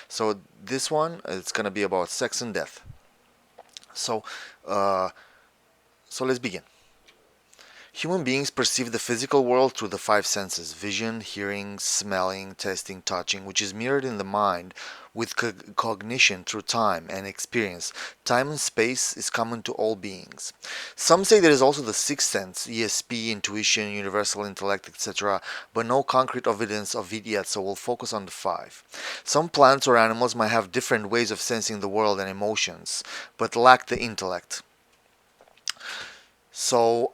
So this one, it's going to be about sex and death. So, uh, so let's begin. Human beings perceive the physical world through the five senses: vision, hearing, smelling, tasting, touching, which is mirrored in the mind with cognition through time and experience. Time and space is common to all beings. Some say there is also the sixth sense, ESP, intuition, universal intellect, etc., but no concrete evidence of it yet, so we'll focus on the five. Some plants or animals might have different ways of sensing the world and emotions, but lack the intellect. So,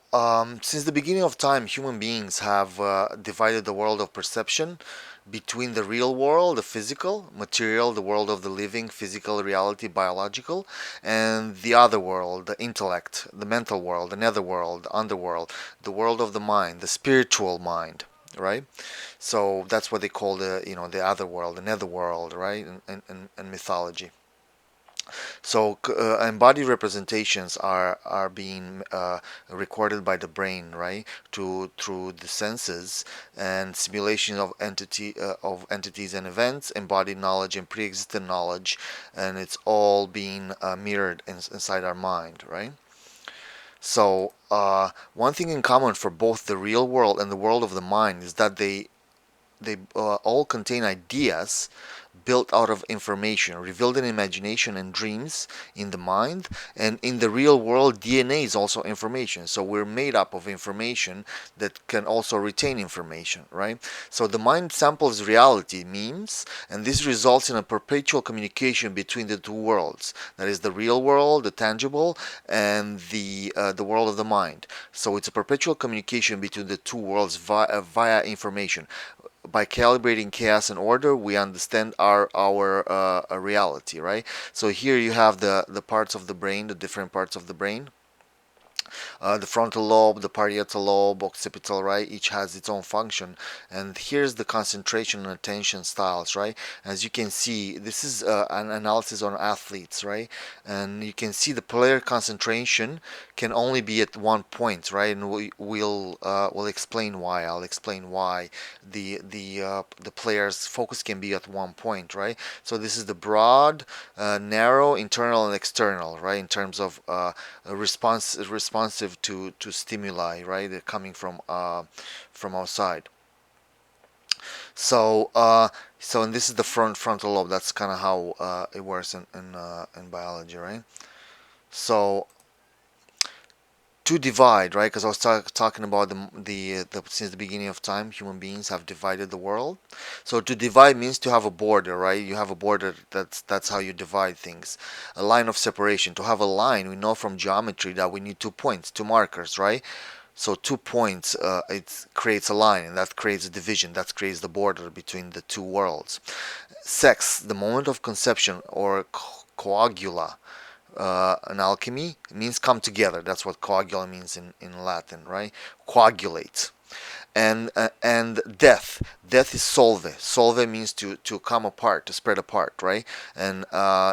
since the beginning of time, human beings have divided the world of perception between the real world, the physical, material, the world of the living, physical reality, biological, and the other world, the intellect, the mental world, the netherworld, the underworld, the world of the mind, the spiritual mind, right? So that's what they call the other world, the netherworld, right? And mythology. So embodied representations are being recorded by the brain, right? To through the senses and simulation of entities and events, embodied knowledge and pre-existent knowledge, and it's all being mirrored inside our mind, right? So one thing in common for both the real world and the world of the mind is that they all contain ideas built out of information, revealed in imagination and dreams in the mind. And in the real world, DNA is also information. So we're made up of information that can also retain information, right? So the mind samples reality, memes, and this results in a perpetual communication between the two worlds. That is the real world, the tangible, and the world of the mind. So it's a perpetual communication between the two worlds via information. By calibrating chaos and order, we understand our reality, right? So here you have the parts of the brain, the different parts of the brain. The frontal lobe, the parietal lobe, occipital, right? Each has its own function. And here's the concentration and attention styles, right? As you can see, this is an analysis on athletes, right? And you can see the player concentration can only be at one point, right? And we'll explain why. I'll explain why the player's focus can be at one point, right? So this is the broad, narrow, internal, and external, right? In terms of responsive to stimuli, right? They're coming from outside. So and this is the frontal lobe. That's kind of how it works in biology, right? So to divide, right? Because I was talking about the since the beginning of time, human beings have divided the world. So to divide means to have a border, right? You have a border. That's how you divide things. A line of separation. To have a line, we know from geometry that we need 2 points, two markers, right? So 2 points, it creates a line, and that creates a division. That creates the border between the two worlds. Sex, the moment of conception, or coagula in alchemy, it means come together. That's what coagula means in Latin, right? Coagulate. And death. Death is solve. Solve means to come apart, to spread apart, right? And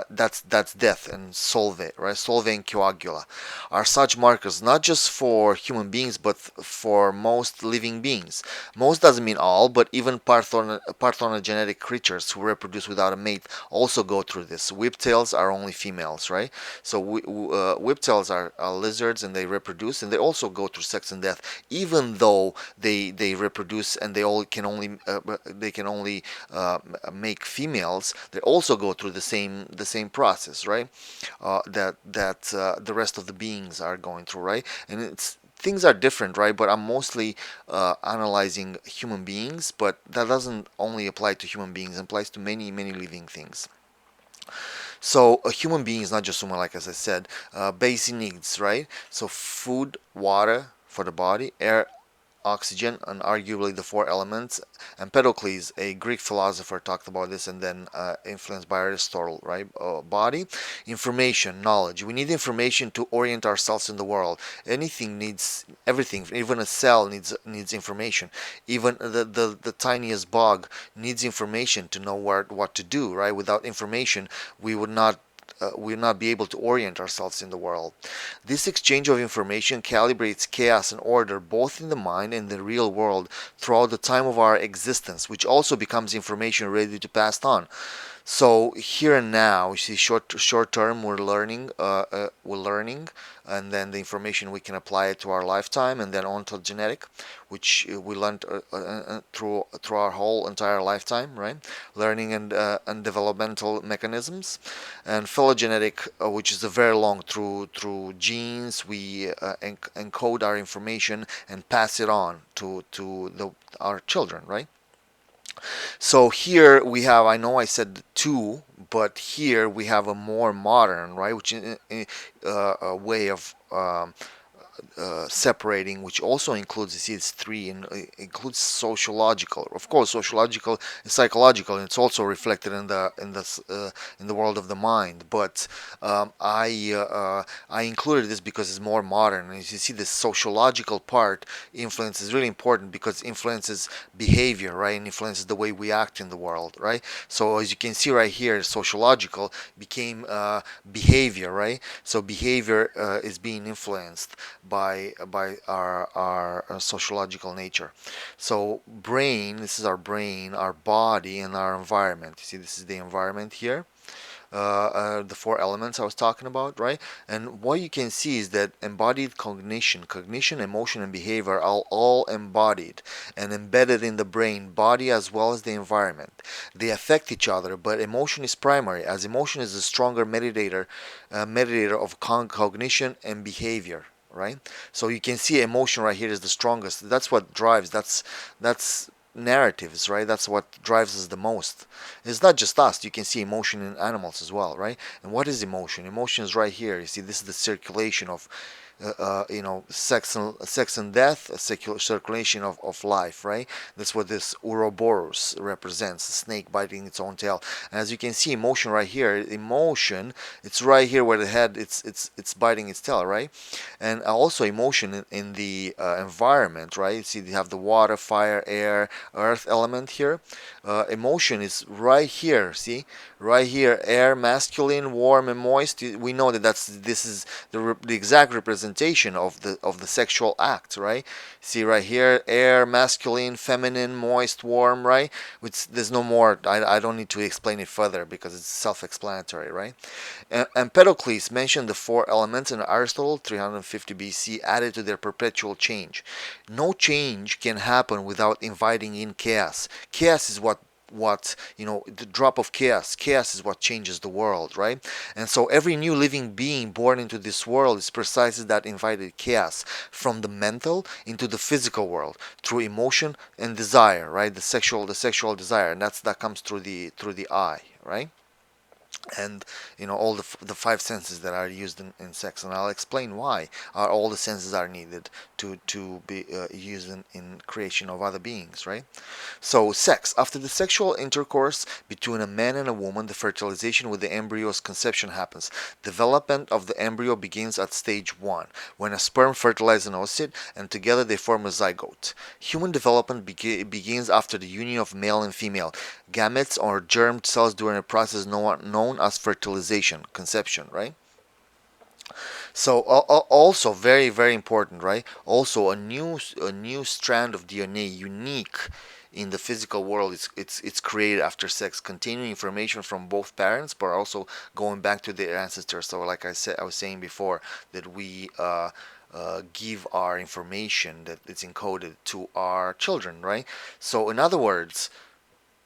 that's death and solve, right? Solve and coagula are such markers not just for human beings but for most living beings. Most doesn't mean all, but even parthenogenetic creatures who reproduce without a mate also go through this. Whiptails are only females, right? So whiptails are lizards, and they reproduce, and they also go through sex and death, even though they reproduce and they can only make females. They also go through the same process, right? That the rest of the beings are going through, right? And it's things are different, right? But I'm mostly analyzing human beings, but that doesn't only apply to human beings; it applies to many living things. So a human being is not just someone, like as I said, basic needs, right? So food, water for the body, air, oxygen, and arguably the four elements. Empedocles, a Greek philosopher, talked about this, and then influenced by Aristotle, right? Body, information, knowledge. We need information to orient ourselves in the world. Anything needs everything. Even a cell needs information. Even the tiniest bug needs information to know what to do, right? Without information, we would not will not be able to orient ourselves in the world. This exchange of information calibrates chaos and order both in the mind and the real world throughout the time of our existence, which also becomes information ready to pass on. So here and now, you see, short term, we're learning, and then the information we can apply it to our lifetime, and then ontogenetic, which we learned through our whole entire lifetime, right? Learning and developmental mechanisms, and phylogenetic, which is a very long through genes. We encode our information and pass it on to our children, right? So here we have, I know I said two, but here we have a more modern, right, which is a way of separating, which also includes, you see, it's three, and includes sociological. Of course, sociological and psychological, and it's also reflected in the world of the mind. But I included this because it's more modern. And as you see, the sociological part influence is really important because it influences behavior, right, and influences the way we act in the world, right. So as you can see right here, sociological became behavior, right. So behavior is being influenced by our sociological nature. So brain, this is our brain, our body, and our environment. You see, this is the environment here. The four elements I was talking about, right? And what you can see is that embodied cognition, emotion, and behavior are all embodied and embedded in the brain, body, as well as the environment. They affect each other, but emotion is primary, as emotion is a stronger mediator of cognition and behavior. Right, so you can see emotion right here is the strongest. That's what drives. That's narratives, right? That's what drives us the most. It's not just us. You can see emotion in animals as well, right? And what is emotion? Emotion is right here. You see, this is the circulation of sex and death, a circulation of life, right? That's what this Ouroboros represents, the snake biting its own tail. And as you can see, emotion right here, emotion, it's right here where the head, it's biting its tail, right? And also emotion in the environment, right? You see, you have the water, fire, air, earth element here. Emotion is right here, see? Right here, air, masculine, warm, and moist. We know that this is the exact representation of the sexual act, right? See right here, air, masculine, feminine, moist, warm, right? Which there's no more. I don't need to explain it further because it's self-explanatory, right? And Empedocles mentioned the four elements, and Aristotle, 350 BC, added to their perpetual change. No change can happen without inviting in chaos. Chaos is what the drop of chaos is what changes the world, right? And so every new living being born into this world is precisely that invited chaos, from the mental into the physical world, through emotion and desire, right? The sexual desire, and that comes through the eye, right? And all the five senses that are used in sex, and I'll explain why all the senses are needed to be used in creation of other beings, right? So sex, after the sexual intercourse between a man and a woman, the fertilization with the embryo's conception happens. Development of the embryo begins at stage 1, when a sperm fertilizes an oocyte, and together they form a zygote. Human development begins after the union of male and female gametes or germ cells during a process known as fertilization, conception, right? So also very very important, right? Also a new strand of DNA, unique in the physical world, it's created after sex, containing information from both parents, but also going back to their ancestors. So like I was saying before, that we give our information that it's encoded to our children, right? So in other words,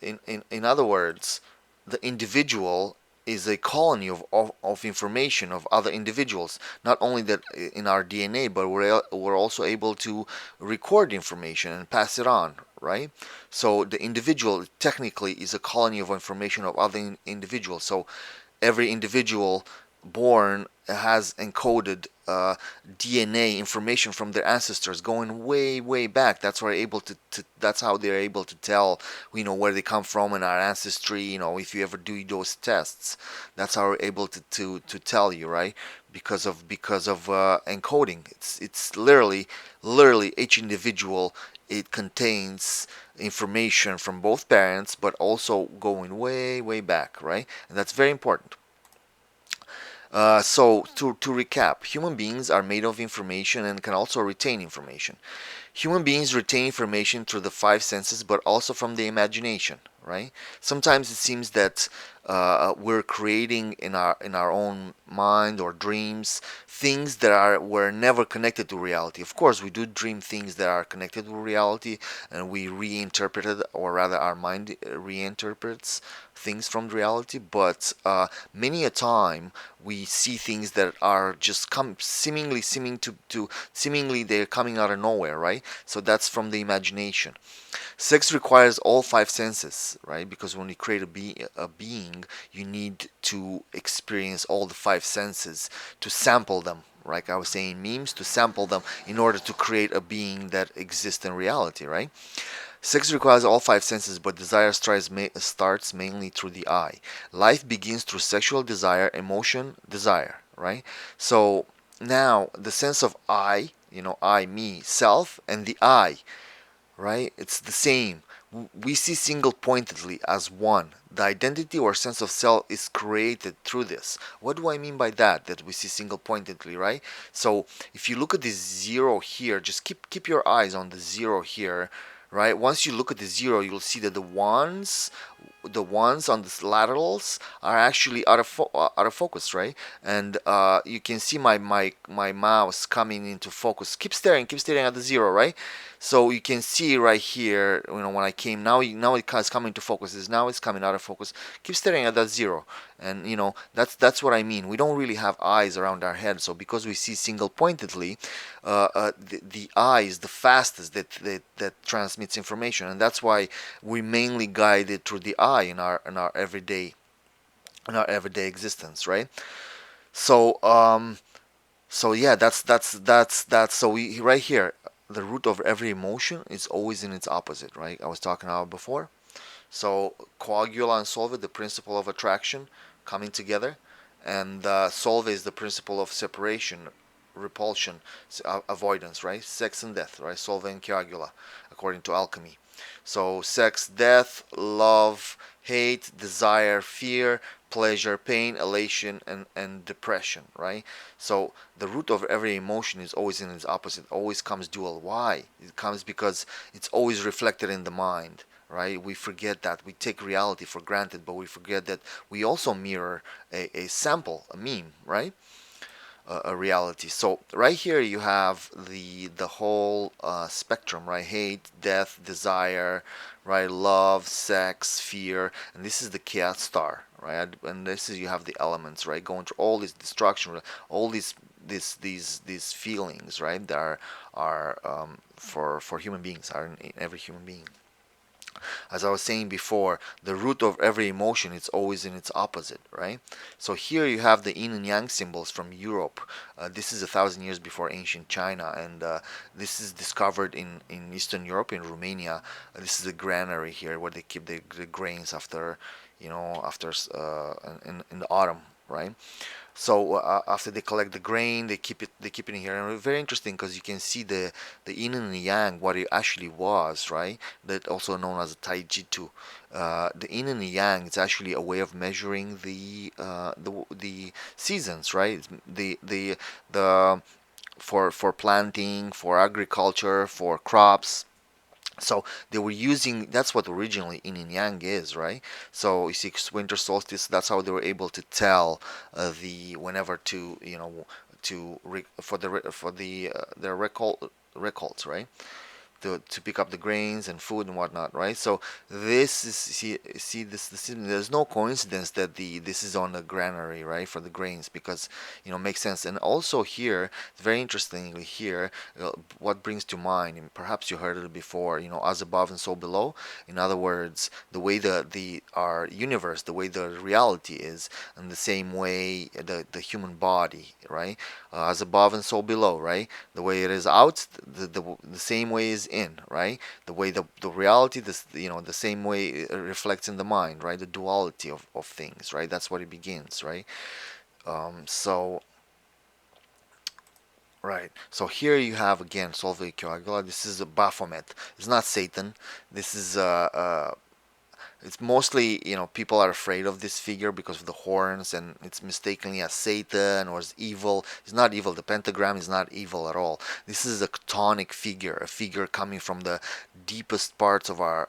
the individual is a colony of information of other individuals. Not only that in our DNA, but we're also able to record information and pass it on, right? So the individual technically is a colony of information of other individuals. So every individual born has encoded DNA information from their ancestors going way, way back. That's why that's how they're able to tell, where they come from in our ancestry. If you ever do those tests, that's how we're able to tell you, right? Because of encoding. It's literally each individual. It contains information from both parents, but also going way, way back, right? And that's very important. So to recap, human beings are made of information and can also retain information. Human beings retain information through the five senses, but also from the imagination, right? Sometimes it seems that we're creating in our own mind or dreams things that were never connected to reality. Of course, we do dream things that are connected to reality, and we reinterpret it, or rather, our mind reinterprets things from reality. But many a time we see things that are just seemingly they're coming out of nowhere, right? So that's from the imagination. Sex requires all five senses, right? Because when you create a being, you need to experience all the five senses to sample them. Like I was saying, memes, to sample them in order to create a being that exists in reality, right? Sex requires all five senses, but desire starts mainly through the eye. Life begins through sexual desire, emotion, desire, right? So now the sense of I, I, me, self, and the I, right? It's the same. We see single pointedly as one. The identity or sense of self is created through this. What do I mean by that? That we see single pointedly, right? So if you look at this zero here, just keep your eyes on the zero here, right? Once you look at the zero, you'll see that the ones on the laterals are actually out of focus, right? And you can see my mouse coming into focus. Keep staring at the zero, right? So you can see right here, when I came, now it's coming to focus. Now it's coming out of focus. Keep staring at that zero, and that's what I mean. We don't really have eyes around our head, so because we see single pointedly, the eye is the fastest that transmits information, and that's why we mainly guide it through the eye in our everyday existence, right? So so yeah, that's so we right here, the root of every emotion is always in its opposite, right? I was talking about before. So coagula and solve, the principle of attraction coming together, and solve is the principle of separation, repulsion, avoidance, right? Sex and death, right? Solve and coagula, according to alchemy. So sex, death, love, hate, desire, fear, pleasure, pain, elation, and depression, right? So the root of every emotion is always in its opposite, always comes dual. Why? It comes because it's always reflected in the mind, right? We forget that. We take reality for granted, but we forget that we also mirror a sample, a meme, right? A reality. So right here you have the whole spectrum, right? Hate, death, desire, right? Love, sex, fear, and this is the chaos star, right? And this is, you have the elements, right? Going through all this destruction, all these feelings, right? That are for human beings, are in every human being. As I was saying before, the root of every emotion is always in its opposite, right? So here you have the yin and yang symbols from Europe. This is 1,000 years before ancient China, and this is discovered in Eastern Europe, in Romania. This is a granary here where they keep the grains after, in the autumn, right? So after they collect the grain, they keep it in here, and it's very interesting because you can see the yin and the yang, what it actually was, right? That also known as Taijitu. The yin and the yang, it's actually a way of measuring the seasons, right? The for planting, for agriculture, for crops. So they were using, that's what originally yin and yang is, right? So you see winter solstice, that's how they were able to tell the whenever to for their recolts, right? To pick up the grains and food and whatnot, right? So this is, this there's no coincidence that this is on the granary, right, for the grains, because makes sense. And also here, very interestingly here, what brings to mind, and perhaps you heard it before, as above and so below. In other words, the way the our universe, the way the reality is, in the same way the human body, right, as above and so below, right? The way it is out, the same way is in, right? The way the reality, the same way it reflects in the mind, right? The duality of things, right? That's what it begins, right? So right. So here you have again Solveig Coagula. This is a Baphomet. It's not Satan. This is it's mostly, people are afraid of this figure because of the horns, and it's mistakenly as Satan or as evil. It's not evil. The pentagram is not evil at all. This is a chthonic figure, a figure coming from the deepest parts of our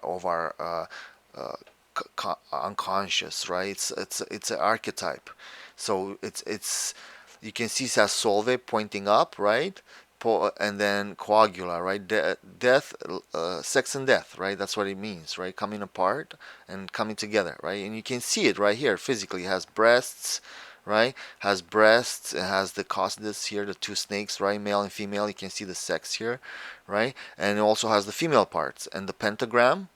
unconscious, right? It's an archetype. So it's you can see it as solve pointing up, right? And then coagula, right? Death, sex and death, right? That's what it means, right? Coming apart and coming together, right? And you can see it right here physically. It has breasts, right? Has breasts. It has the cosmos here, the two snakes, right? Male and female. You can see the sex here, right? And it also has the female parts and the pentagram.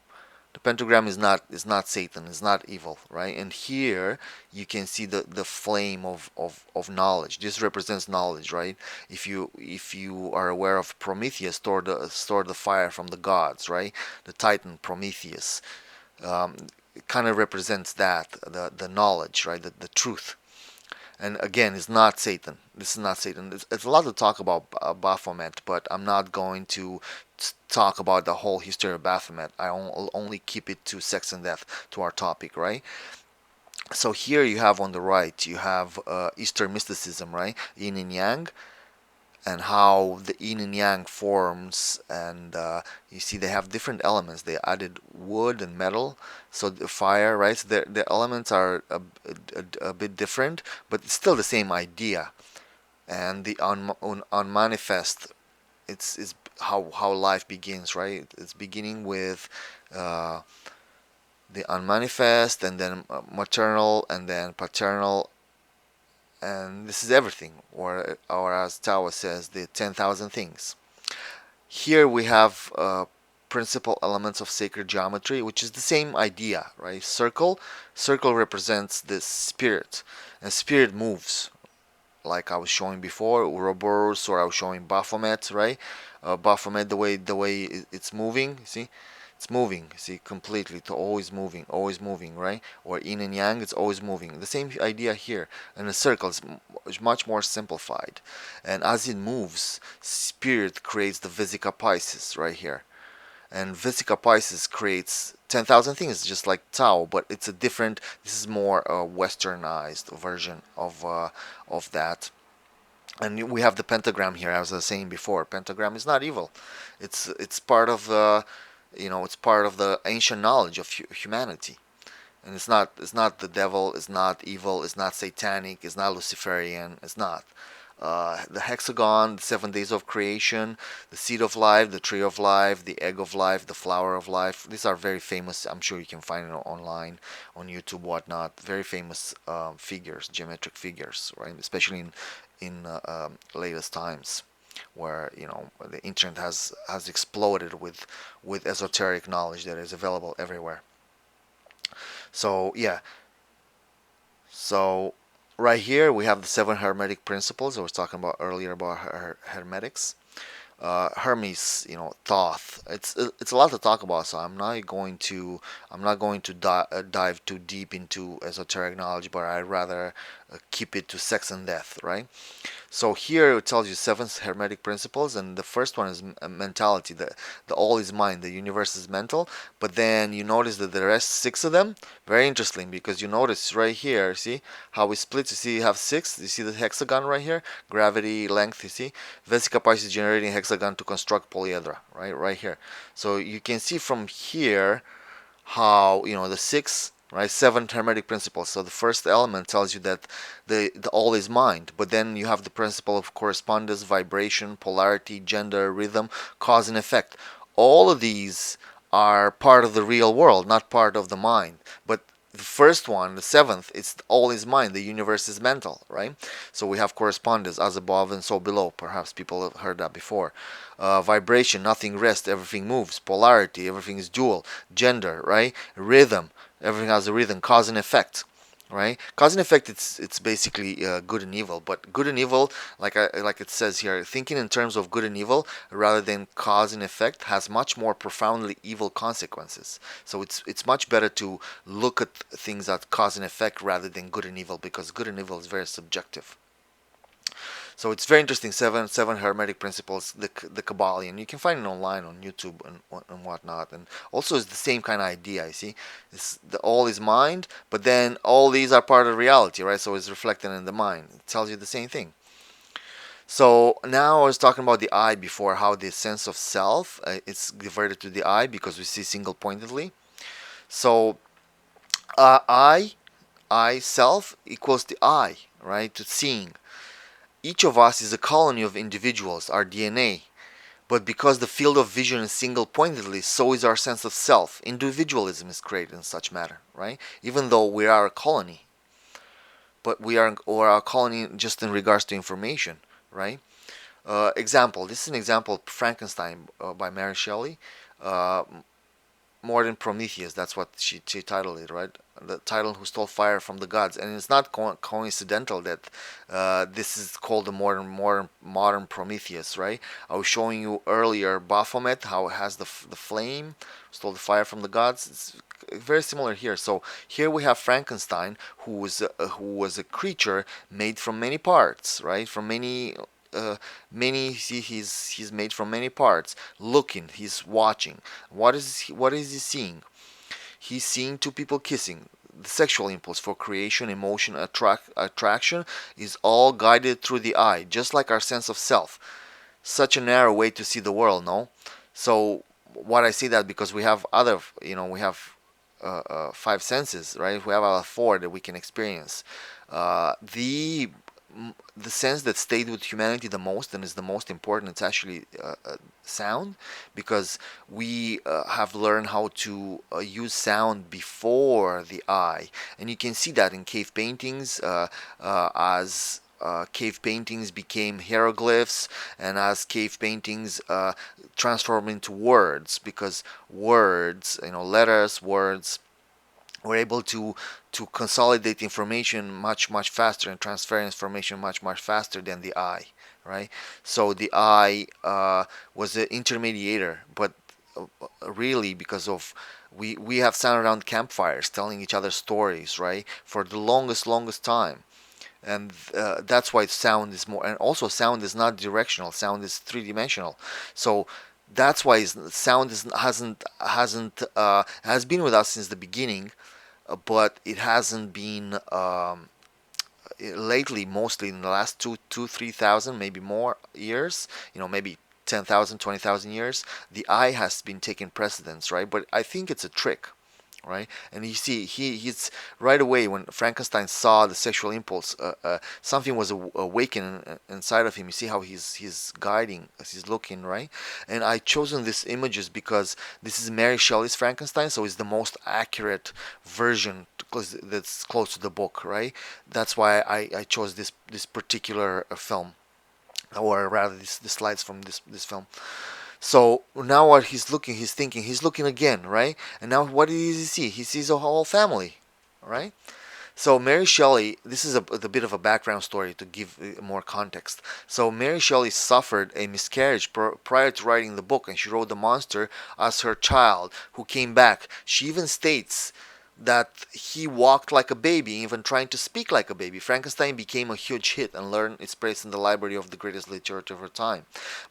The pentagram is not Satan, is not evil, right? And here you can see the flame of knowledge. This represents knowledge, right? If you are aware of Prometheus, stored the fire from the gods, right? The Titan Prometheus, it kind of represents that the knowledge, right? The truth. And again, it's not Satan. This is not Satan. It's a lot to talk about Baphomet, but I'm not going to talk about the whole history of Baphomet. I'll only keep it to sex and death, to our topic, right? So here you have on the right, you have Eastern mysticism, right? Yin and Yang, and how the yin and yang forms, and you see they have different elements. They added wood and metal, so the fire, right? So the elements are a bit different, but it's still the same idea. And the unmanifest, it's how life begins, right? It's beginning with uh, the unmanifest, and then maternal, and then paternal, and this is everything, or as Tao says, the 10,000 things. Here we have principal elements of sacred geometry, which is the same idea, right? Circle represents the spirit, and spirit moves, like I was showing before, Ouroboros, or I was showing Baphomet, right? Baphomet, the way it's moving, see, it's moving, see, completely, to always moving, right? Or yin and yang, it's always moving. The same idea here. And the circle is much more simplified. And as it moves, spirit creates the Vesica Pisces right here. And Vesica Pisces creates 10,000 things, just like Tao, but it's a different. This is more a westernized version of that. And we have the pentagram here, as I was saying before. Pentagram is not evil. It's part of the, it's part of the ancient knowledge of humanity. And it's not the devil, it's not evil, it's not satanic, it's not Luciferian, it's not. The hexagon, the 7 days of creation, the seed of life, the tree of life, the egg of life, the flower of life. These are very famous. I'm sure you can find it online, on YouTube, whatnot. Very famous figures, geometric figures, right? Especially in latest times, where the internet has exploded with esoteric knowledge that is available everywhere. So yeah, so right here we have the seven Hermetic principles I was talking about earlier about Hermetics. Hermes, Thoth. It's a lot to talk about, so I'm not going to dive too deep into esoteric knowledge, but I'd rather keep it to sex and death, right? So here it tells you seven Hermetic principles, and the first one is mentality. The all is mind, the universe is mental. But then you notice that the rest six of them, very interesting, because you notice right here, see how we split. You see, you have six. You see the hexagon right here, gravity, length. You see, Vesica Pisces generating hexagon to construct polyhedra, right here. So you can see from here how the six, right, seven Hermetic principles. So the first element tells you that the all is mind, but then you have the principle of correspondence, vibration, polarity, gender, rhythm, cause and effect. All of these are part of the real world, not part of the mind. But the first one, the seventh, it's all is mind. The universe is mental, right? So we have correspondence, as above and so below. Perhaps people have heard that before. Vibration, nothing rests, everything moves. Polarity, everything is dual. Gender, right? Rhythm, everything has a rhythm. Cause and effect, right? Cause and effect, it's basically good and evil. But good and evil, like it says here, thinking in terms of good and evil rather than cause and effect has much more profoundly evil consequences. So it's much better to look at things at cause and effect rather than good and evil, because good and evil is very subjective. So it's very interesting. Seven Hermetic principles, the Kabbalion. You can find it online on YouTube and whatnot. And also it's the same kind of idea. You see, the all is mind, but then all these are part of reality, right? So it's reflected in the mind. It tells you the same thing. So now I was talking about the eye before, how the sense of self it's diverted to the eye because we see single pointedly. So I, self equals the I, right? To seeing. Each of us is a colony of individuals, our DNA. But because the field of vision is single pointedly, so is our sense of self. Individualism is created in such matter, right? Even though we are a colony, but we are or a colony just in regards to information, right? Example. This is an example of Frankenstein by Mary Shelley. Uh, More than Prometheus. That's what she titled it, right? The title "Who Stole Fire from the Gods," and it's not coincidental that this is called the modern Prometheus, right? I was showing you earlier Baphomet, how it has the flame, stole the fire from the gods. It's very similar here. So here we have Frankenstein, who was a creature made from many parts, right? From many. See, he's made from many parts. Looking, he's watching. What is he seeing? He's seeing two people kissing. The sexual impulse for creation, emotion, attraction is all guided through the eye, just like our sense of self. Such a narrow way to see the world, no? So what I say that because we have other, we have five senses, right? We have our four that we can experience. The sense that stayed with humanity the most and is the most important, it's actually sound, because we have learned how to use sound before the eye, and you can see that in cave paintings, as cave paintings became hieroglyphs, and as cave paintings transformed into words, because words, letters, words, we're able to consolidate information much faster and transfer information much faster than the eye, right? So the eye was an intermediator, but really because of we have sat around campfires telling each other stories, right, for the longest time, and that's why sound is more, and also sound is not directional, sound is three-dimensional. So that's why sound has been with us since the beginning, but it hasn't been lately, mostly in the last 3,000, maybe more years, maybe 10,000, 20,000 years. The eye has been taking precedence, right? But I think it's a trick, right? And you see, he's right away when Frankenstein saw the sexual impulse, something was awakened inside of him. You see how he's guiding, as he's looking, right? And I chosen these images because this is Mary Shelley's Frankenstein, so it's the most accurate version because that's close to the book, right? That's why I chose this particular film, or rather, the slides from this film. So now what he's thinking, he's looking again, right? And now what does he see? He sees a whole family, right? So Mary Shelley, this is a bit of a background story to give more context. So Mary Shelley suffered a miscarriage prior to writing the book, and she wrote the monster as her child who came back. She even states that he walked like a baby, even trying to speak like a baby. Frankenstein became a huge hit and learned its place in the library of the greatest literature of her time.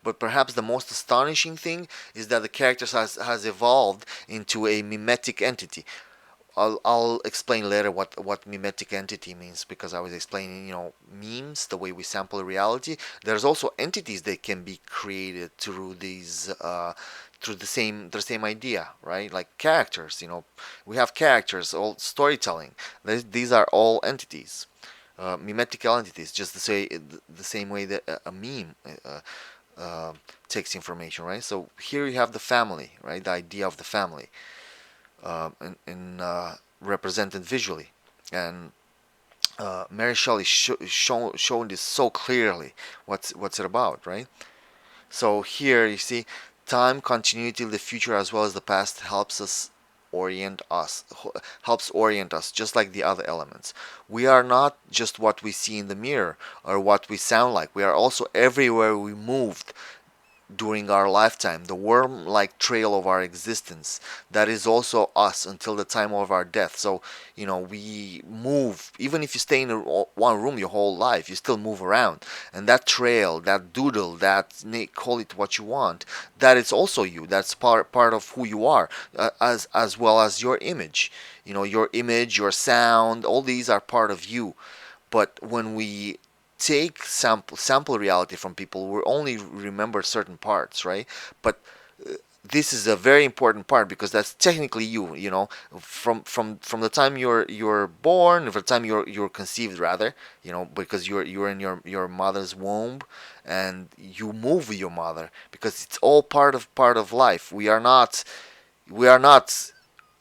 But perhaps the most astonishing thing is that the character has evolved into a mimetic entity. I'll explain later what mimetic entity means, because I was explaining, memes, the way we sample reality. There's also entities that can be created through through the same idea, right? Like characters, we have characters, all storytelling. These are all entities, mimetical entities, just the same way that a meme takes information, right? So here you have the family, right? The idea of the family, represented visually, and Mary Shelley shown this so clearly. What's it about, right? So here you see, time, continuity, the future as well as the past helps orient us, just like the other elements. We are not just what we see in the mirror or what we sound like. We are also everywhere we moved during our lifetime, the worm like trail of our existence. That is also us until the time of our death. So, we move. Even if you stay in one room your whole life, you still move around. And that trail, that doodle, call it what you want, that is also you. That's part of who you are, as well as your image. Your image, your sound, all these are part of you. But when we take sample reality from people, we only remember certain parts, right? But this is a very important part because that's technically you, from the time you're born, from the time you're conceived rather, because you're in your mother's womb, and you move with your mother because it's all part of life. We are not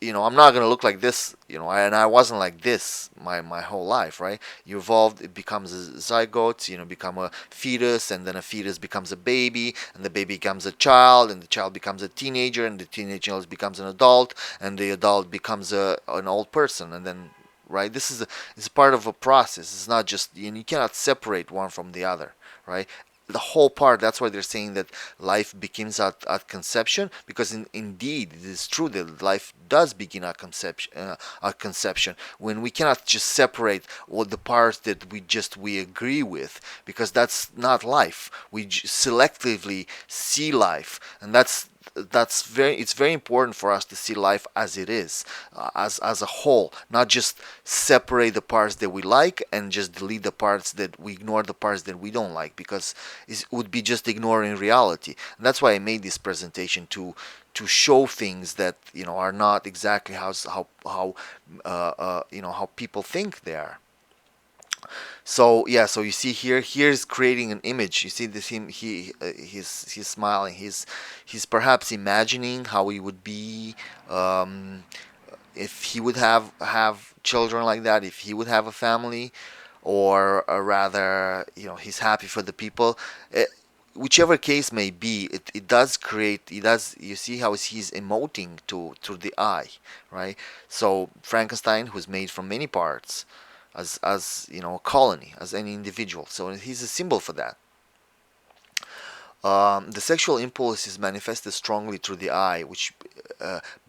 I'm not gonna look like this, and I wasn't like this my whole life, right? You evolved, it becomes a zygote, become a fetus, and then a fetus becomes a baby, and the baby becomes a child, and the child becomes a teenager, and the teenager becomes an adult, and the adult becomes an old person, and then, right? It's part of a process. It's not just, you cannot separate one from the other, right? The whole part. That's why they're saying that life begins at conception, because indeed it is true that life does begin at conception, when we cannot just separate all the parts that we agree with, because that's not life. We selectively see life, and it's very important for us to see life as it is, as a whole, not just separate the parts that we like and just delete the parts that we ignore, the parts that we don't like, because it would be just ignoring reality. And that's why I made this presentation, to show things that are not exactly how people think they are. So yeah, so you see here's creating an image. You see this him he's smiling. He's perhaps imagining how he would be, um, if he would have children like that, if he would have a family, or rather, he's happy for the people. Whichever case may be, it does create. It does. You see how he's emoting to the eye, right? So Frankenstein, who's made from many parts, as a colony, as any individual. So he's a symbol for that. The sexual impulse is manifested strongly through the eye, which,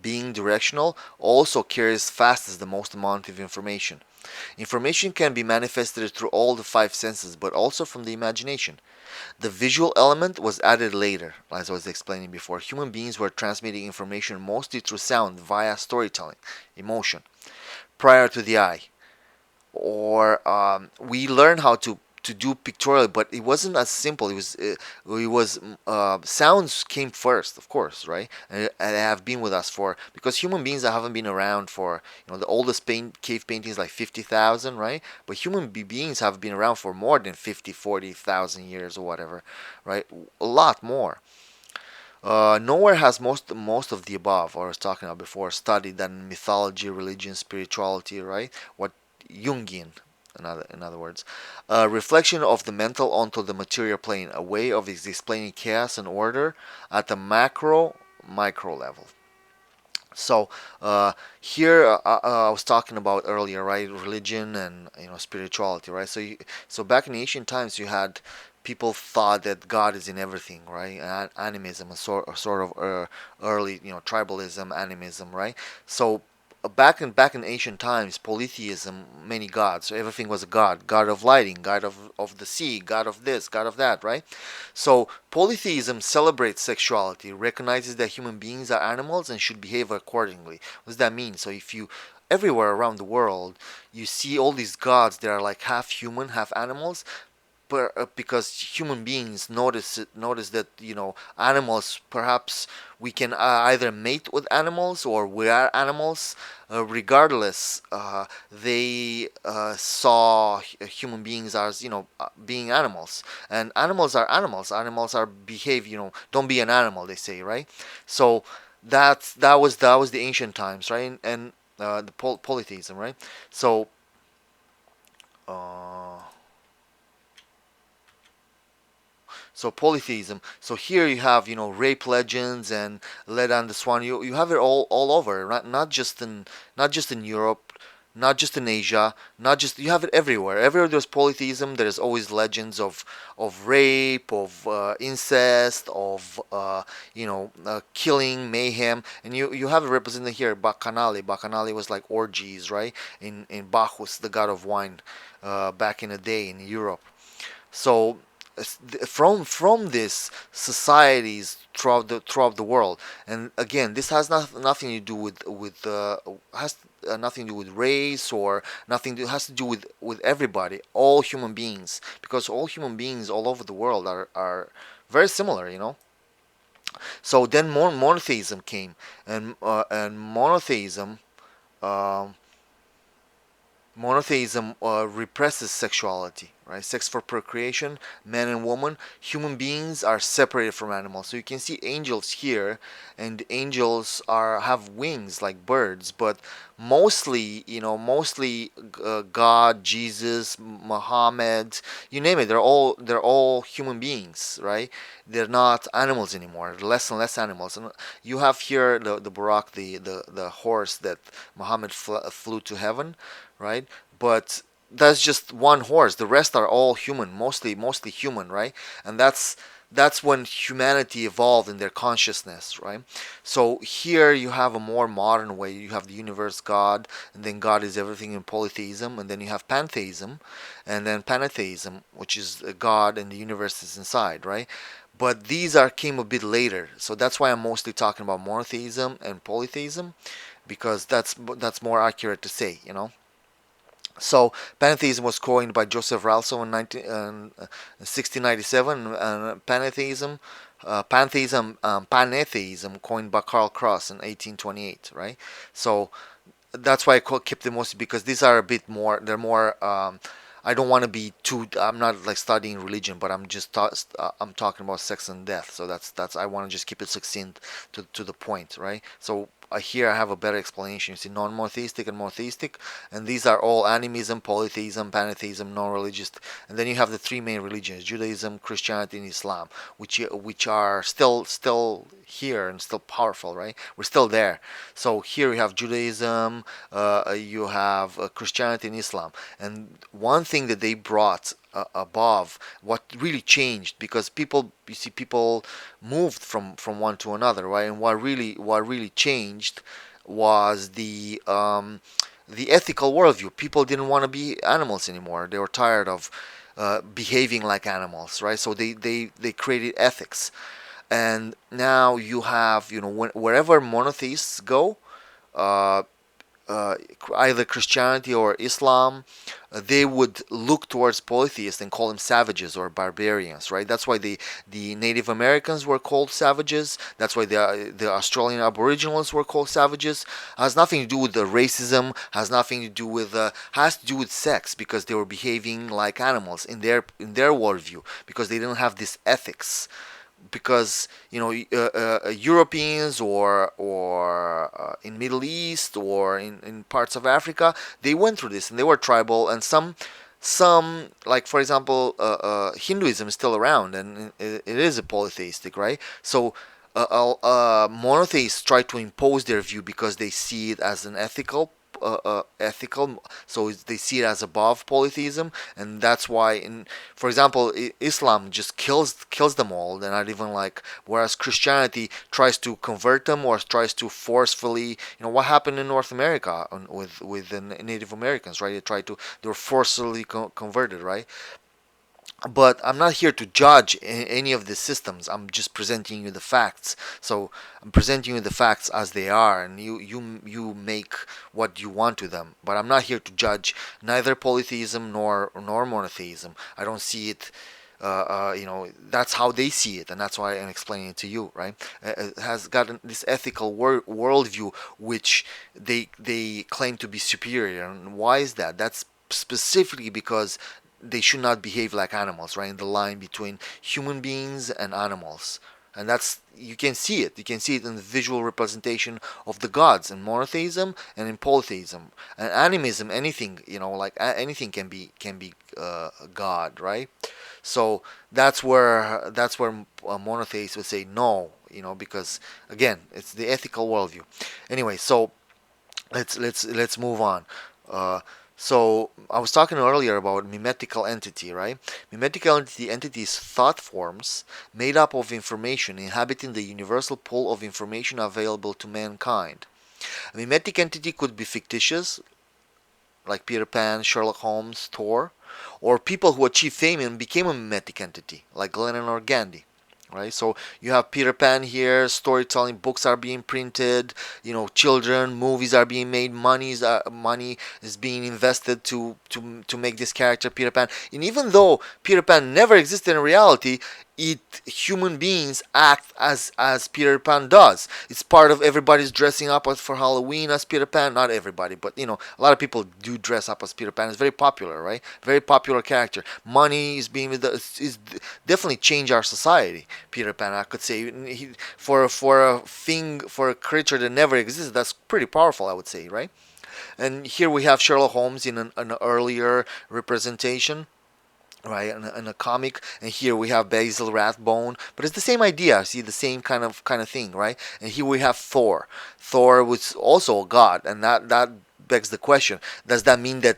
being directional, also carries fast as the most amount of information. Information can be manifested through all the five senses, but also from the imagination. The visual element was added later, as I was explaining before. Human beings were transmitting information mostly through sound via storytelling, emotion, prior to the eye. Or we learned how to do pictorial, but it wasn't as simple. Sounds came first, of course, right? And they have been with us for, because human beings that haven't been around for, the oldest cave paintings like 50,000, right? But human beings have been around for more than 50, 40,000 years or whatever, right? A lot more. Nowhere has most of the above, or I was talking about before, studied than mythology, religion, spirituality, right? What Jungian, in other words, a reflection of the mental onto the material plane, a way of explaining chaos and order at the macro micro level. So here, I was talking about earlier, right? Religion and spirituality, right? So back in the ancient times, you had people thought that God is in everything, right? Animism, a sort of early, tribalism, animism, right? So back in ancient times, polytheism, many gods. So everything was a god: god of lighting, god of the sea, god of this, god of that, right? So polytheism celebrates sexuality, recognizes that human beings are animals and should behave accordingly. What does that mean? So if you everywhere around the world, you see all these gods that are like half human, half animals, because human beings notice that animals, perhaps we can either mate with animals or we are animals. Regardless, they saw human beings as being animals, and animals are animals. Animals are behave. Don't be an animal, they say, right? So that was the ancient times, right? And the polytheism, right? So. Uh, So polytheism. So here you have rape legends and Led and the Swan. You have it all over, right? Not just in Europe, not just in Asia, not just you have it everywhere. Everywhere there's polytheism, there's always legends of rape, of incest, of killing, mayhem, and you have it represented here. Bacchanali. Bacchanali was like orgies, right? In Bacchus, the god of wine, back in the day in Europe. So from this societies throughout the world, and again, this has nothing to do with has nothing to do with race, or nothing to, has to do with everybody, all human beings, because all human beings all over the world are very similar. So then monotheism came, and um, monotheism represses sexuality, right? Sex for procreation, man and woman. Human beings are separated from animals. So you can see angels here, and angels are have wings like birds, but mostly, God, Jesus, Muhammad, you name it. They're all human beings, right? They're not animals anymore. Less and less animals. And you have here the Burak, the horse that Muhammad flew to heaven, right? But that's just one horse. The rest are all human, mostly human, right? And that's when humanity evolved in their consciousness, right? So here you have a more modern way. You have the universe God, and then God is everything in polytheism, and then you have pantheism, and then pantheism, which is God and the universe is inside, right? But these are came a bit later, so that's why I'm mostly talking about monotheism and polytheism, because that's more accurate to say, So pantheism was coined by Joseph Ralso in 1697, and pantheism coined by Karl Kraus in 1828, right? So that's why kept them mostly, because these are a bit more. They're more. I don't want to be too. I'm not like studying religion, but I'm talking about sex and death. So that's. I want to just keep it succinct to the point, right? So here I have a better explanation. You see, non-monotheistic and monotheistic, and these are all animism, polytheism, pantheism, non-religious, and then you have the three main religions: Judaism, Christianity, and Islam, which are still here and still powerful, right? We're still there. So here you have Judaism, you have Christianity and Islam, and one thing that they brought above, what really changed, because people moved from one to another, right? And what really changed was the ethical worldview. People didn't want to be animals anymore. They were tired of behaving like animals, right? So they created ethics, and now you have, wherever monotheists go, uh, either Christianity or Islam, they would look towards polytheists and call them savages or barbarians, right? That's why the Native Americans were called savages. That's why the Australian Aboriginals were called savages. Has nothing to do with the racism. Has nothing to do with has to do with sex, because they were behaving like animals in their worldview, because they didn't have this ethics, because Europeans or in Middle East or in parts of Africa, they went through this and they were tribal, and some, like for example, Hinduism is still around, and it is a polytheistic, right? So monotheists try to impose their view because they see it as an ethical, so they see it as above polytheism, and that's why, for example, Islam just kills them all. They're not even like, whereas Christianity tries to convert them or tries to forcefully, what happened in North America with the Native Americans, right? They were forcefully converted, right? But I'm not here to judge any of the systems. I'm just presenting you the facts. So I'm presenting you the facts as they are, and you make what you want to them. But I'm not here to judge neither polytheism nor monotheism. I don't see it. That's how they see it, and that's why I'm explaining it to you, right? It has got this ethical worldview, which they claim to be superior. And why is that? That's specifically because they should not behave like animals, right? In the line between human beings and animals. And that's, you can see it. You can see it in the visual representation of the gods in monotheism and in polytheism. And animism, anything, like anything can be God, right? So that's where monotheists would say no, because again, it's the ethical worldview. Anyway, so let's move on. Uh, so I was talking earlier about mimetical entity, right? Mimetical entity is thought forms made up of information inhabiting the universal pool of information available to mankind. A mimetic entity could be fictitious, like Peter Pan, Sherlock Holmes, Thor, or people who achieved fame and became a mimetic entity, like Glennon or Gandhi. Right, so you have Peter Pan here. Storytelling books are being printed. Children movies are being made. Money is being invested to make this character Peter Pan. And even though Peter Pan never existed in reality, human beings act as Peter Pan does. It's part of everybody's dressing up for Halloween as Peter Pan. Not everybody, but a lot of people do dress up as Peter Pan. It's very popular, right? Very popular character. Money is being is definitely change our society. Peter Pan, I could say, for a creature that never existed, that's pretty powerful, I would say, right? And here we have Sherlock Holmes in an earlier representation, right, in a comic, and here we have Basil Rathbone, but it's the same idea. See, the same kind of thing, right? And here we have Thor was also a god, and that begs the question: does that mean that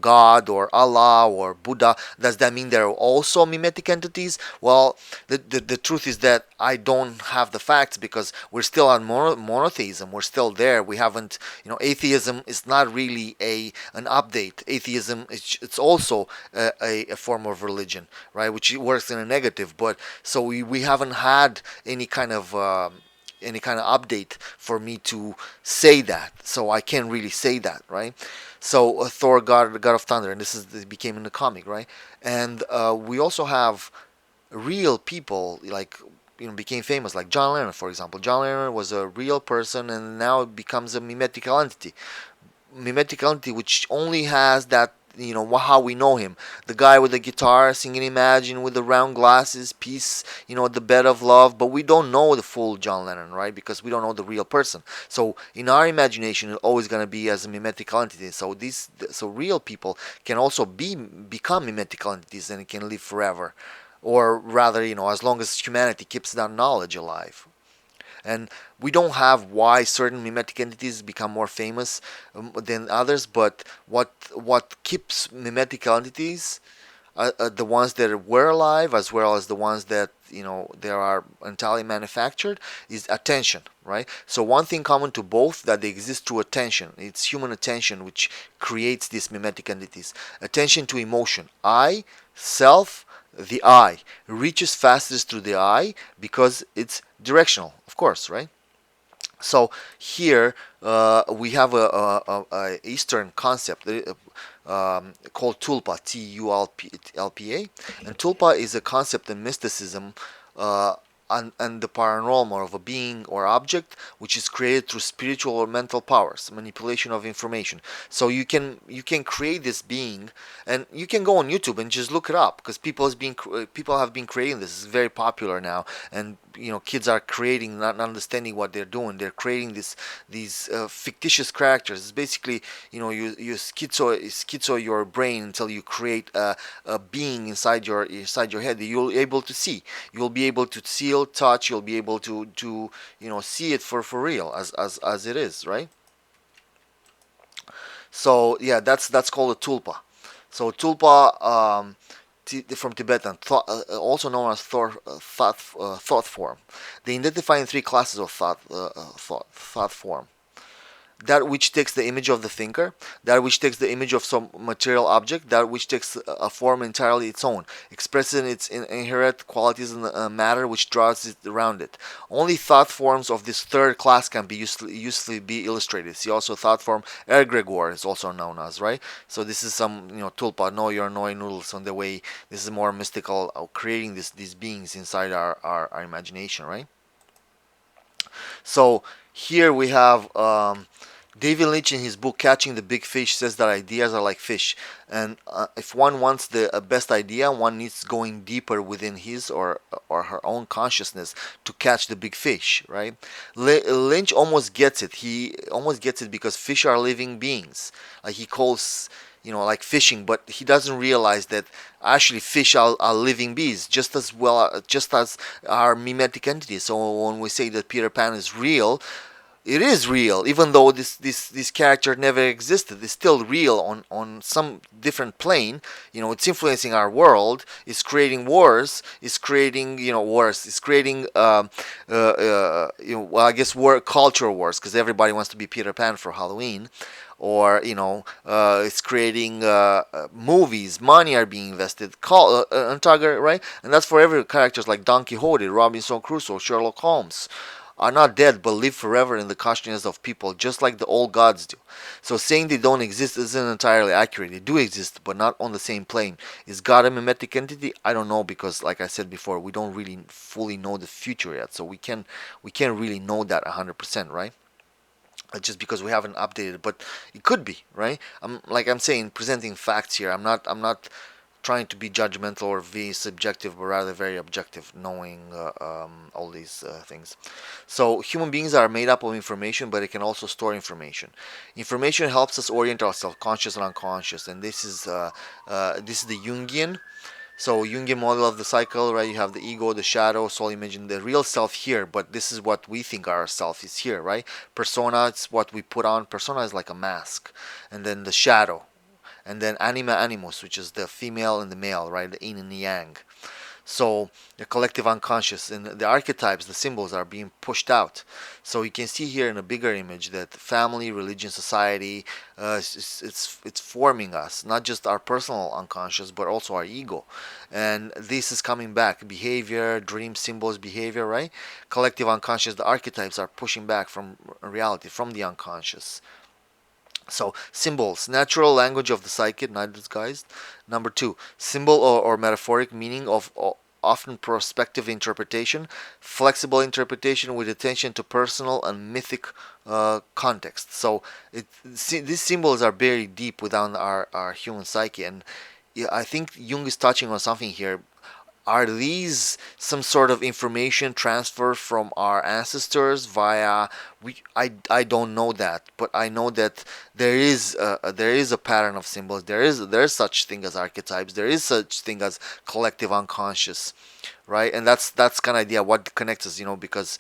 God or Allah or Buddha, does that mean they're also mimetic entities? Well, the truth is that I don't have the facts, because we're still on monotheism. We're still there. We haven't, atheism is not really an update. Atheism it's also a form of religion, right? Which works in a negative. But so we haven't had any kind of update for me to say that. So I can't really say that, right? So Thor, God of Thunder, and this became in the comic, right? And we also have real people like became famous, like John Lennon, for example. John Lennon was a real person, and now it becomes a mimetical entity. Mimetic entity which only has that, how we know him, the guy with the guitar singing Imagine with the round glasses, peace, the bed of love. But we don't know the full John Lennon, right? Because we don't know the real person. So in our imagination, it's always going to be as a mimetical entity. So real people can also become mimetical entities, and can live forever, or rather, as long as humanity keeps that knowledge alive. And we don't have why certain mimetic entities become more famous than others, but what keeps mimetic entities, the ones that were alive as well as the ones that they are entirely manufactured, is attention, right? So one thing common to both, that they exist through attention. It's human attention which creates these mimetic entities. Attention to emotion. I, self, the eye reaches fastest through the eye because it's directional, of course, right? So here we have a Eastern concept called tulpa, Tulpa, and tulpa is a concept in mysticism uh, and the paranormal of a being or object which is created through spiritual or mental powers, manipulation of information. So you can create this being, and you can go on YouTube and just look it up, because people have been creating this. It's very popular now, and kids are creating, not understanding what they're doing. They're creating these fictitious characters. It's basically, you schizo your brain until you create a being inside your head that you'll be able to see. You'll be able to feel, touch. You'll be able to see it for real, as it is, right? So yeah, that's called a tulpa. So tulpa, from Tibetan, also known as thought form. They identify in three classes of thought form: that which takes the image of the thinker, that which takes the image of some material object, that which takes a form entirely its own, expressing its inherent qualities in the matter which draws it around it. Only thought forms of this third class can be usefully be illustrated. See also thought form egregore is also known as, right? So this is some tulpa, know your noi noodles on the way. This is more mystical, creating these beings inside our imagination, right? So here we have David Lynch, in his book Catching the Big Fish, says that ideas are like fish, and if one wants the best idea, one needs going deeper within his or her own consciousness to catch the big fish, right? Lynch almost gets it. He almost gets it because fish are living beings. Like he calls, like fishing, but he doesn't realize that actually fish are living beings just as well, just as are mimetic entities. So when we say that Peter Pan is real, it is real, even though this character never existed. It's still real on some different plane. It's influencing our world. It's creating wars. It's creating wars. It's creating well, I guess cultural wars, because everybody wants to be Peter Pan for Halloween. Or it's creating movies. Money are being invested on target, right? And that's for every characters like Don Quixote, Robinson Crusoe, Sherlock Holmes. are not dead but live forever in the consciousness of people, just like the old gods do. So saying they don't exist isn't entirely accurate. They do exist, but not on the same plane. Is God a mimetic entity? I don't know, because like I said before, we don't really fully know the future yet. So we can't really know that 100%, right? Just because we haven't updated, but it could be, right? I'm saying, presenting facts here. I'm not trying to be judgmental or be subjective, but rather very objective, knowing all these things. So human beings are made up of information, but it can also store information. Information helps us orient ourselves, conscious and unconscious, and this is the Jungian. So Jungian model of the cycle, right? You have the ego, the shadow, soul image, and the real self here. But this is what we think our self is here, right? Persona, it's what we put on. Persona is like a mask, and then the shadow, and then anima animus, which is the female and the male, right? The yin and the yang. So the collective unconscious and the archetypes, the symbols are being pushed out. So you can see here in a bigger image that family, religion, society, it's forming us, not just our personal unconscious, but also our ego. And this is coming back. Behavior, dream symbols, behavior, right? Collective unconscious, the archetypes are pushing back from reality, from the unconscious. So symbols, natural language of the psyche, not disguised. Number two, symbol or metaphoric meaning of often prospective interpretation, flexible interpretation with attention to personal and mythic context. So these symbols are buried deep within our human psyche, and yeah, I think Jung is touching on something here. Are these some sort of information transfer from our ancestors via I don't know that, but I know that there is a pattern of symbols. There is such thing as archetypes. There is such thing as collective unconscious, right? And that's kind of idea what connects us, because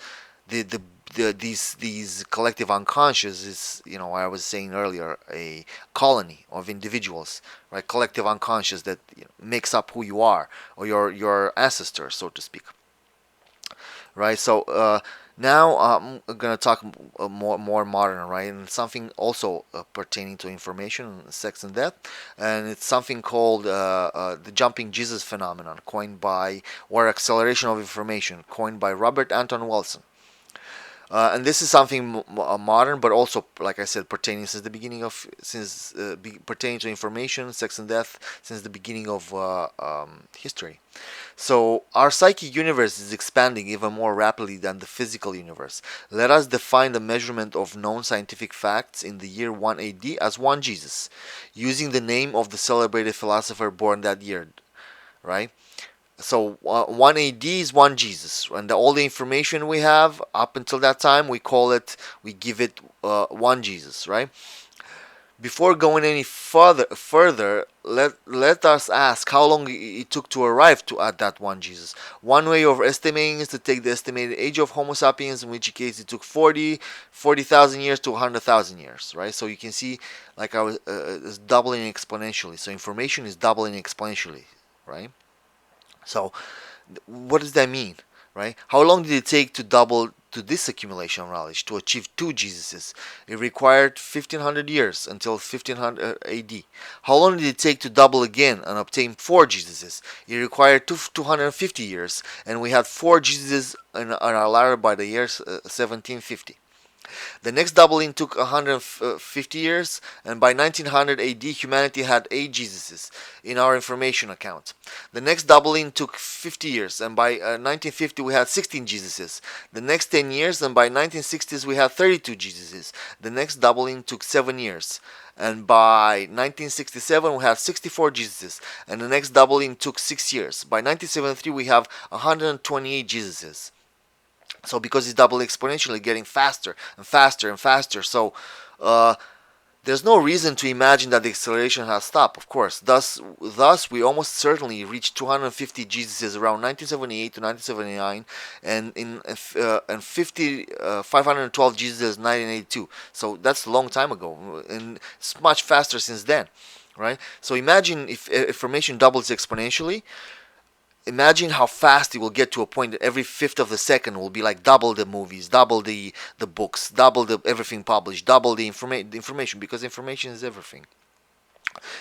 these collective unconscious is, I was saying earlier, a colony of individuals, right? Collective unconscious that makes up who you are, or your ancestors, so to speak, right? So now I'm gonna talk more modern, right? And something also pertaining to information, sex, and death, and it's something called the jumping Jesus phenomenon, or acceleration of information, coined by Robert Anton Wilson. And this is something modern, but also, like I said, pertaining to information, sex, and death since the beginning of history. So our psychic universe is expanding even more rapidly than the physical universe. Let us define the measurement of known scientific facts in the year 1 AD as 1 Jesus, using the name of the celebrated philosopher born that year, right? So 1 AD is 1 Jesus, and all the information we have up until that time, we give it 1 Jesus, right? Before going any further, let us ask how long it took to arrive to at that 1 Jesus. One way of estimating is to take the estimated age of Homo sapiens, in which case it took 40,000 years to 100,000 years, right? So you can see, like I was, it's doubling exponentially. So information is doubling exponentially, right? So, what does that mean, right? How long did it take to double to this accumulation of knowledge to achieve 2 Jesuses? It required 1500 years until 1500 AD. How long did it take to double again and obtain 4 Jesuses? It required 250 years, and we had 4 Jesuses in our ladder by the year 1750. The next doubling took 150 years, and by 1900 AD, humanity had 8 Jesuses in our information account. The next doubling took 50 years, and by 1950 we had 16 Jesuses. The next 10 years, and by 1960s we had 32 Jesuses. The next doubling took 7 years, and by 1967 we have 64 Jesuses, and the next doubling took 6 years. By 1973 we have 128 Jesuses. So because it's double exponentially, getting faster and faster and faster. So there's no reason to imagine that the acceleration has stopped. Of course, thus we almost certainly reached 250 Jesuses around 1978 to 1979, and 512 Jesuses 1982. So that's a long time ago, and it's much faster since then, right? So imagine if information doubles exponentially. Imagine how fast it will get to a point that every fifth of a second will be like double the movies, double the books, double the everything published, double the information, because information is everything.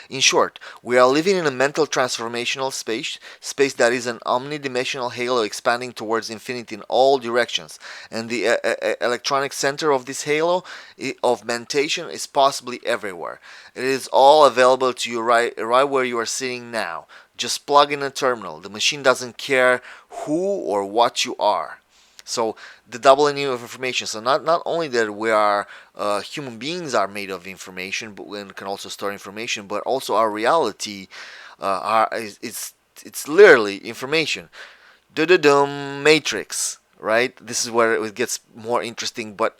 In short, we are living in a mental transformational space that is an omnidimensional halo expanding towards infinity in all directions. And the electronic center of this halo of mentation is possibly everywhere. It is all available to you right where you are sitting now. Just plug in a terminal. The machine doesn't care who or what you are. So the doubling of information. So not only that we are human beings are made of information, but we can also store information. But also our reality it's literally information. Dum Matrix, right? This is where it gets more interesting, but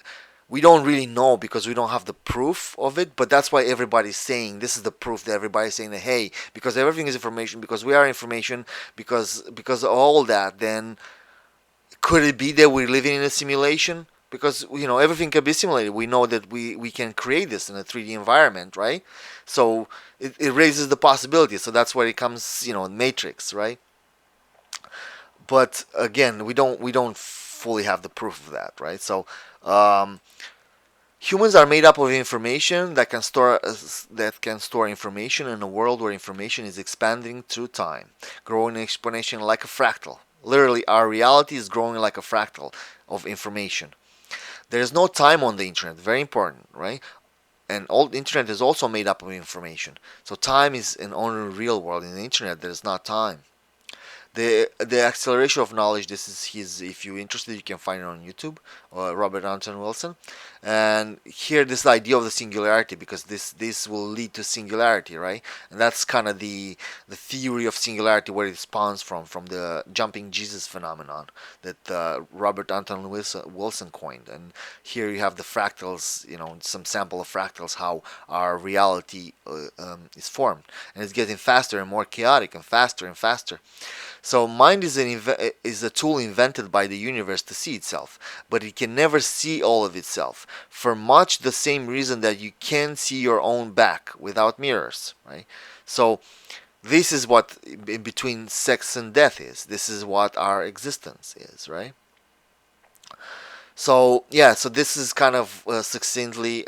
we don't really know because we don't have the proof of it. But that's why everybody's saying this is the proof that everybody's saying that hey, because everything is information, because we are information, because of all that, then could it be that we're living in a simulation? Because everything can be simulated. We know that we can create this in a 3D environment, right? So it raises the possibility. So that's where it comes, Matrix, right? But again, we don't fully have the proof of that, right? So um, humans are made up of information that can store information in a world where information is expanding through time, growing exponentially like a fractal. Literally, our reality is growing like a fractal of information. There is no time on the internet. Very important, right? And all the internet is also made up of information. So time is in only real world. In the internet, there is not time. The acceleration of knowledge. This is his. If you're interested, you can find it on YouTube. Robert Anton Wilson. And here, this idea of the singularity, because this will lead to singularity, right? And that's kind of the theory of singularity, where it spawns from the jumping Jesus phenomenon that Robert Anton Wilson coined. And here you have the fractals. Some sample of fractals, how our reality is formed, and it's getting faster and more chaotic, and faster and faster. So mind is a tool invented by the universe to see itself, but it can never see all of itself, for much the same reason that you can't see your own back without mirrors, right? So this is what in between sex and death is. This is what our existence is, right? So yeah, so this is kind of succinctly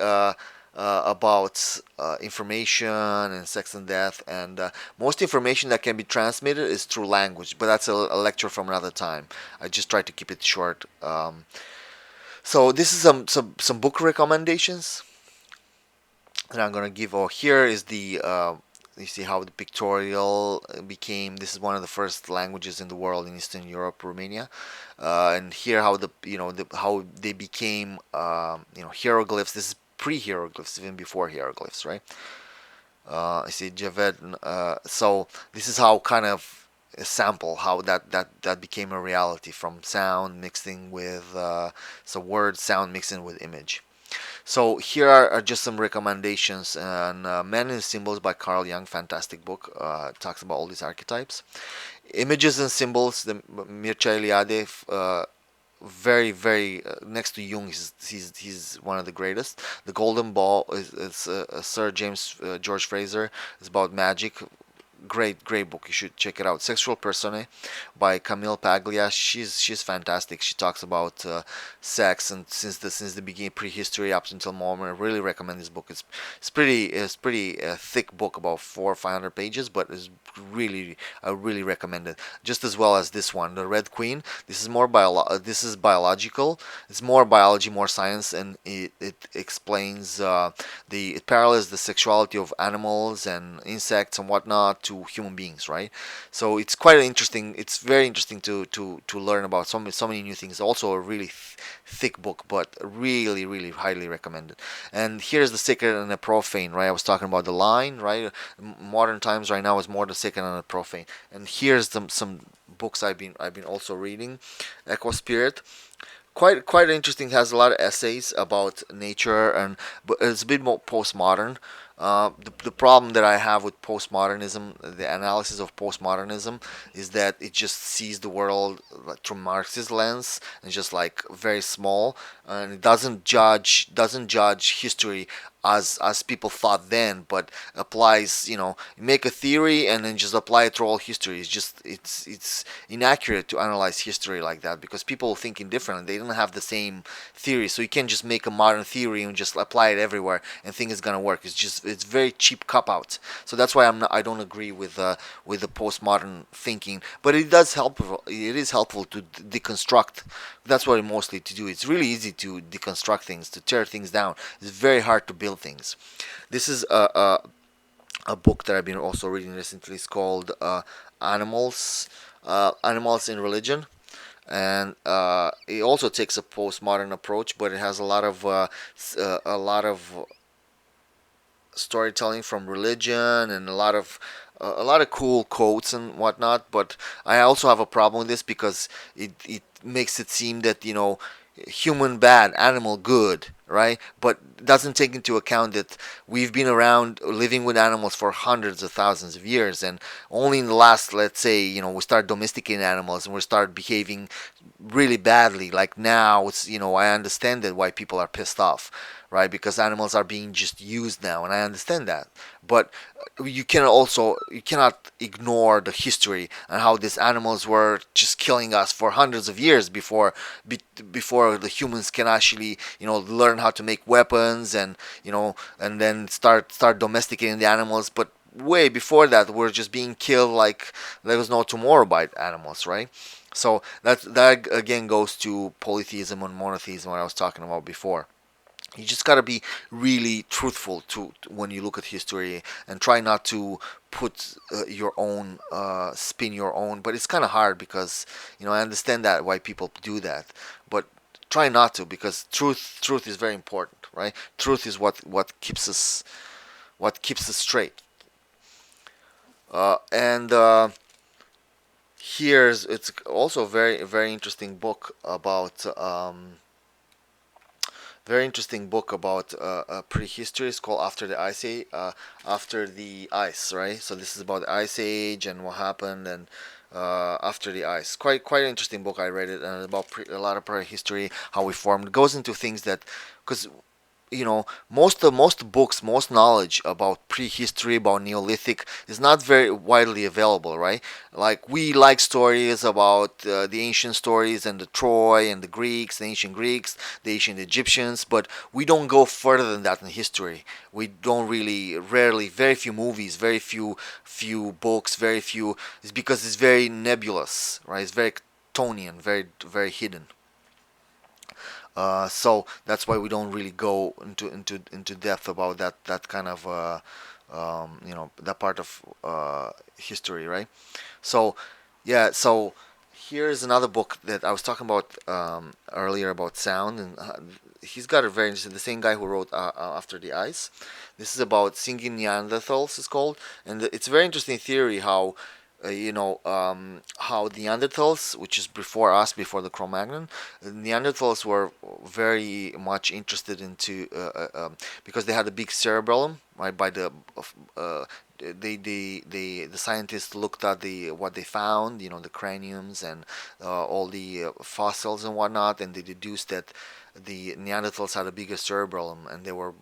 about information and sex and death, and most information that can be transmitted is through language. But that's a lecture from another time. I just try to keep it short. So this is some book recommendations that I'm gonna give. Oh, here is the you see how the pictorial became. This is one of the first languages in the world in Eastern Europe, Romania, and here how how they became hieroglyphs. This is pre-hieroglyphs, even before hieroglyphs, right? I see Javed. So this is how kind of a sample how that became a reality from sound mixing with so word sound mixing with image. So here are just some recommendations. And Men and Symbols by Carl Jung, fantastic book. Talks about all these archetypes. Images and Symbols, the Mircea Eliade, very very next to Jung, he's one of the greatest. The Golden Ball is Sir James George Fraser. It's about magic. Great book, you should check it out. Sexual Personae by Camille Paglia. She's fantastic. She talks about sex, and since the beginning, prehistory up until moment. I really recommend this book. It's pretty thick book, about 400 or 500 pages, but it's really, I really recommend it, just as well as this one, The Red Queen. This is biological. It's more biology, more science, and it explains it parallels the sexuality of animals and insects and whatnot to human beings, right? So it's quite interesting. It's very interesting to learn about so many new things. Also a really thick book, but really highly recommended. And here's the sacred and the profane, right? I was talking about the line, right? Modern times right now is more the sacred and the profane. And here's some books I've been also reading. Echo Spirit, quite interesting. Has a lot of essays about nature, and but it's a bit more postmodern. The problem that I have with postmodernism, the analysis of postmodernism, is that it just sees the world like through Marxist lens and just like very small, and it doesn't judge history as people thought then, but applies, make a theory and then just apply it to all history. It's inaccurate to analyze history like that, because people thinking different. They don't have the same theory, so you can't just make a modern theory and just apply it everywhere and think it's gonna work. It's very cheap cop out. So that's why I don't agree with the postmodern thinking. But it does help. It is helpful to deconstruct. That's what it mostly to do. It's really easy to deconstruct things, to tear things down. It's very hard to build things. This is a book that I've been also reading recently. It's called Animals, Animals in Religion, and it also takes a postmodern approach, but it has a lot of storytelling from religion and a lot of cool quotes and whatnot. But I also have a problem with this because it makes it seem that human bad, animal good, right? But doesn't take into account that we've been around living with animals for hundreds of thousands of years, and only in the last, let's say, we start domesticating animals and we start behaving really badly. Like now, I understand that why people are pissed off, right? Because animals are being just used now, and I understand that. But you cannot ignore the history and how these animals were just killing us for hundreds of years before the humans can actually learn how to make weapons, and then start domesticating the animals. But way before that, we're just being killed like there was no tomorrow by animals, right? So that again goes to polytheism and monotheism, what I was talking about before. You just got to be really truthful to when you look at history, and try not to put your own spin your own. But it's kind of hard because I understand that why people do that, but try not to, because truth is very important, right? Truth is what keeps us straight. And here's it's also a very interesting book about prehistory. It's called After the Ice Age, After the Ice, right? So this is about the Ice Age and what happened, and after the ice. Quite an interesting book. I read it, and about a lot of prehistory, how we formed. It goes into things that, because most books, most knowledge about prehistory, about Neolithic, is not very widely available, right? Like, we like stories about the ancient stories and the Troy and the Greeks, the ancient Greeks, the ancient Egyptians, but we don't go further than that in history. We don't really, rarely, very few movies, very few books, very few. It's because it's very nebulous, right? It's very Tonian, very hidden. So that's why we don't really go into depth about that kind of that part of history, right? So yeah, so here's another book that I was talking about earlier about sound, and he's got a very interesting. The same guy who wrote After the Ice. This is about singing Neanderthals. It's called, and it's a very interesting theory how the Neanderthals, which is before us, before the Cro-Magnon, Neanderthals were very much interested into because they had a big cerebellum, right? By the scientists looked at what they found, the craniums and all the fossils and whatnot, and they deduced that the Neanderthals had a bigger cerebellum, and they were,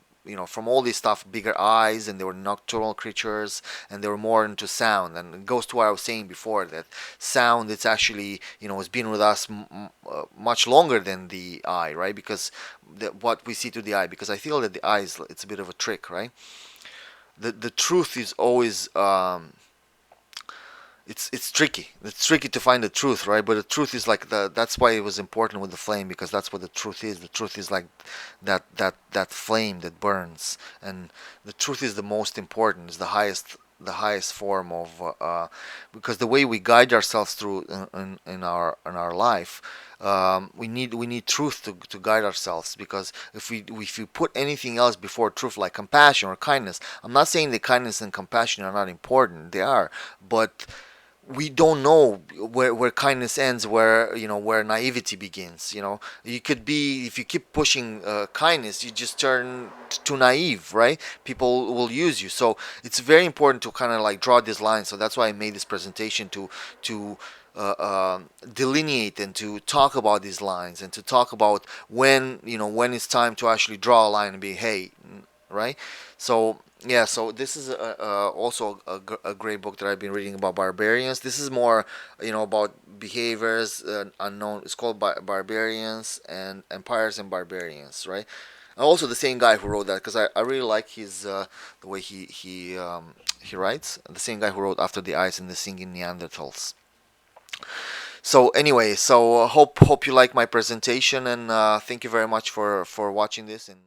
from all this stuff, bigger eyes, and they were nocturnal creatures, and they were more into sound. And it goes to what I was saying before, that sound, it's actually, has been with us much longer than the eye, right? Because what we see to the eye, because I feel that the eye it's a bit of a trick, right? The truth is always it's tricky. It's tricky to find the truth, right? But the truth is like that's why it was important with the flame, because that's what the truth is. The truth is like that flame that burns, and the truth is the most important. Is the highest form of because the way we guide ourselves through in our life, we need truth to guide ourselves. Because if we put anything else before truth, like compassion or kindness, I'm not saying that kindness and compassion are not important. They are, but we don't know where kindness ends, where naivety begins. You could be, if you keep pushing kindness, you just turn too naive, right? People will use you. So it's very important to kind of like draw this line. So that's why I made this presentation, to delineate and to talk about these lines, and to talk about when it's time to actually draw a line and be, hey, right? So yeah, so this is also a great book that I've been reading about barbarians. This is more, about behaviors, unknown. It's called Barbarians and Empires and Barbarians, right? And also the same guy who wrote that, because I really like his the way he writes. The same guy who wrote After the Ice and the Singing Neanderthals. So anyway, so hope you like my presentation, and thank you very much for watching this. And